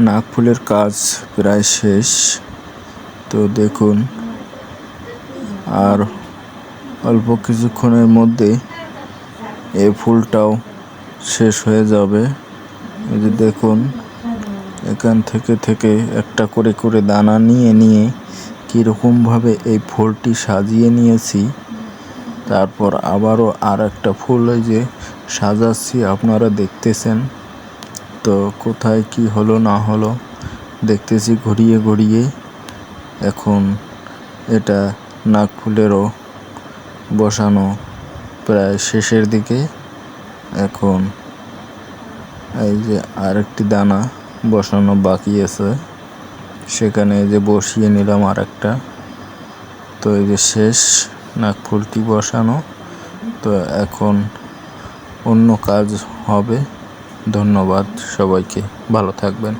নাক ফুলের কাজ প্রায় শেষ। তো দেখুন, আর অল্প কিছুক্ষণের মধ্যে এই ফুলটাও শেষ হয়ে যাবে। এই যে দেখুন, এখান থেকে একটা করে করে দানা নিয়ে নিয়ে কীরকমভাবে এই ফুলটি সাজিয়ে নিয়েছি। তারপর আবারও আর একটা ফুল এই যে সাজাচ্ছি, আপনারা দেখতেছেন। তো কোথায় কি হলো না হলো দেখতেছি ঘুরিয়ে ঘুরিয়ে। এখন এটা নাক ফুলেরও বসানো প্রায় শেষের দিকে। এখন এই যে আরেকটি দানা বসানো বাকি আছে, সেখানে যে বসিয়ে নিলাম আরেকটা। তো এই যে শেষ নাক ফুলটি বসানো। তো এখন অন্য কাজ হবে। ধন্যবাদ সবাইকে, ভালো থাকবেন।